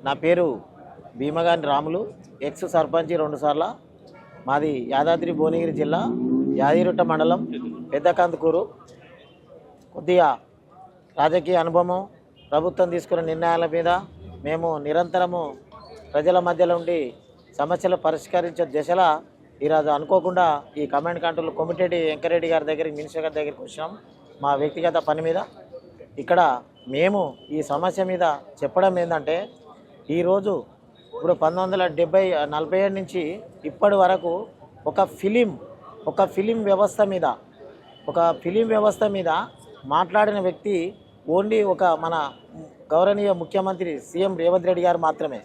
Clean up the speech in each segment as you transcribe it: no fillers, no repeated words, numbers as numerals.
నా పేరు భీమగాని రాములు, ఎక్స్ సర్పంచ్ 2 సార్ల. మాది యాదాద్రి భువనగిరి జిల్లా యాదిరుట్ట మండలం పెద్దకందుకూరు. కొద్దిగా రాజకీయ అనుభవం, ప్రభుత్వం తీసుకున్న నిర్ణయాల మీద మేము నిరంతరము ప్రజల మధ్యలో ఉండి సమస్యలు పరిష్కరించే దిశలో ఈరోజు అనుకోకుండా ఈ కమాండ్ కంట్రోల్ కొమిటెడ్డి వెంకరెడ్డి గారి దగ్గరికి, మినిస్టర్ గారి దగ్గరికి వచ్చినాం మా వ్యక్తిగత పని మీద. ఇక్కడ మేము ఈ సమస్య మీద చెప్పడం ఏంటంటే, ఈరోజు ఇప్పుడు 1947 నుంచి ఇప్పటి వరకు ఒక ఫిలిం వ్యవస్థ మీద మాట్లాడిన వ్యక్తి ఓన్లీ మన గౌరవనీయ ముఖ్యమంత్రి సీఎం రేవంత్ రెడ్డి గారు మాత్రమే.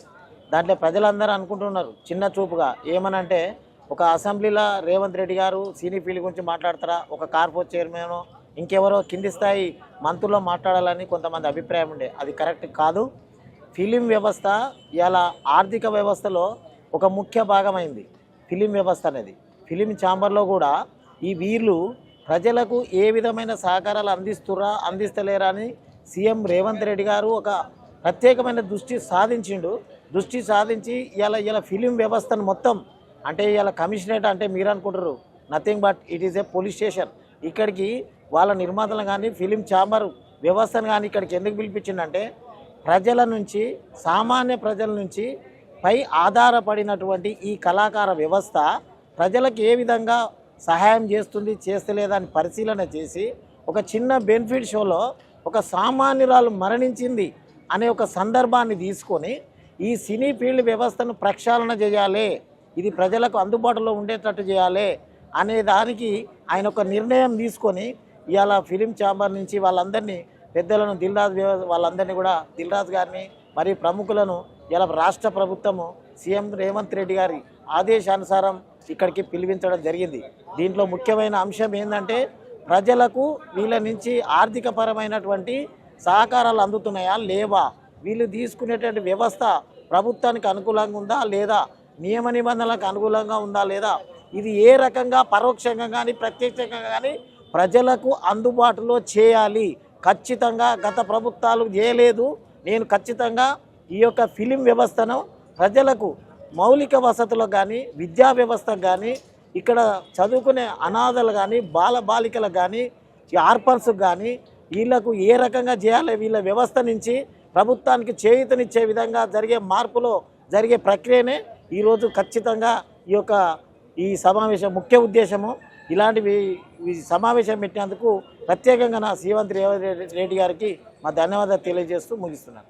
దాంట్లో ప్రజలందరూ అనుకుంటున్నారు చిన్న చూపుగా, ఏమనంటే ఒక అసెంబ్లీలో రేవంత్ రెడ్డి గారు సినీ ఫీల్డ్ గురించి మాట్లాడతారా, ఒక కార్పొరేట్ చైర్మన్ ఇంకెవరో కింది స్థాయి మంత్రుల్లో మాట్లాడాలని కొంతమంది అభిప్రాయం ఉండే. అది కరెక్ట్ కాదు. ఫిలిం వ్యవస్థ ఇలా ఆర్థిక వ్యవస్థలో ఒక ముఖ్య భాగమైంది. ఫిలిం వ్యవస్థ అనేది ఫిలిం ఛాంబర్లో కూడా ఈ వీళ్ళు ప్రజలకు ఏ విధమైన సహకారాలు అందిస్తలేరా అని సీఎం రేవంత్ రెడ్డి గారు ఒక ప్రత్యేకమైన దృష్టి సాధించి ఇలా ఫిలిం వ్యవస్థను మొత్తం, అంటే ఇలా కమిషనరేట్ అంటే మీరు అనుకుంటారు nothing but it is a police station. ఇక్కడికి వాళ్ళ నిర్మాతలు కానీ ఫిలిం ఛాంబర్ వ్యవస్థను కానీ ఇక్కడికి ఎందుకు పిలిపించిందంటే, సామాన్య ప్రజల నుంచి పై ఆధారపడినటువంటి ఈ కళాకార వ్యవస్థ ప్రజలకు ఏ విధంగా సహాయం చేస్తలేదని పరిశీలన చేసి ఒక చిన్న బెనిఫిట్ షోలో ఒక సామాన్యురాలు మరణించింది అనే ఒక సందర్భాన్ని తీసుకొని ఈ సినీ ఫీల్డ్ వ్యవస్థను ప్రక్షాళన చేయాలి, ఇది ప్రజలకు అందుబాటులో ఉండేటట్టు చేయాలి అనే దానికి ఆయన ఒక నిర్ణయం తీసుకొని ఇవాళ ఫిలిం ఛాంబర్ నుంచి వాళ్ళందరినీ పెద్దలను వాళ్ళందరినీ కూడా దిల్ రాజు గారిని మరియు ప్రముఖులను ఇలా రాష్ట్ర ప్రభుత్వము సీఎం రేవంత్ రెడ్డి గారి ఆదేశానుసారం ఇక్కడికి పిలిపించడం జరిగింది. దీంట్లో ముఖ్యమైన అంశం ఏంటంటే, ప్రజలకు వీళ్ళ నుంచి ఆర్థికపరమైనటువంటి సహకారాలు అందుతున్నాయా లేవా, వీళ్ళు తీసుకునేటువంటి వ్యవస్థ ప్రభుత్వానికి అనుకూలంగా ఉందా లేదా, నియమ నిబంధనలకు అనుకూలంగా ఉందా లేదా, ఇది ఏ రకంగా పరోక్షంగా కానీ ప్రత్యక్షంగా కానీ ప్రజలకు అందుబాటులో చేయాలి. ఖచ్చితంగా గత ప్రభుత్వాలు చేయలేదు. నేను ఖచ్చితంగా ఈ యొక్క ఫిలిం వ్యవస్థను ప్రజలకు మౌలిక వసతులకు కానీ, విద్యా వ్యవస్థకు కానీ, ఇక్కడ చదువుకునే అనాథలు కానీ, బాలికలకు కానీ, ఆర్ఫన్స్కి కానీ వీళ్ళకు ఏ రకంగా చేయాలి, వీళ్ళ వ్యవస్థ నుంచి ప్రభుత్వానికి చేయూతనిచ్చే విధంగా జరిగే ప్రక్రియనే ఈరోజు ఖచ్చితంగా ఈ సమావేశం ముఖ్య ఉద్దేశము. ఇలాంటివి సమావేశం పెట్టినందుకు ప్రత్యేకంగా నా రేవంత్ రెడ్డి గారికి మా ధన్యవాదాలు తెలియజేస్తూ ముగిస్తున్నాను.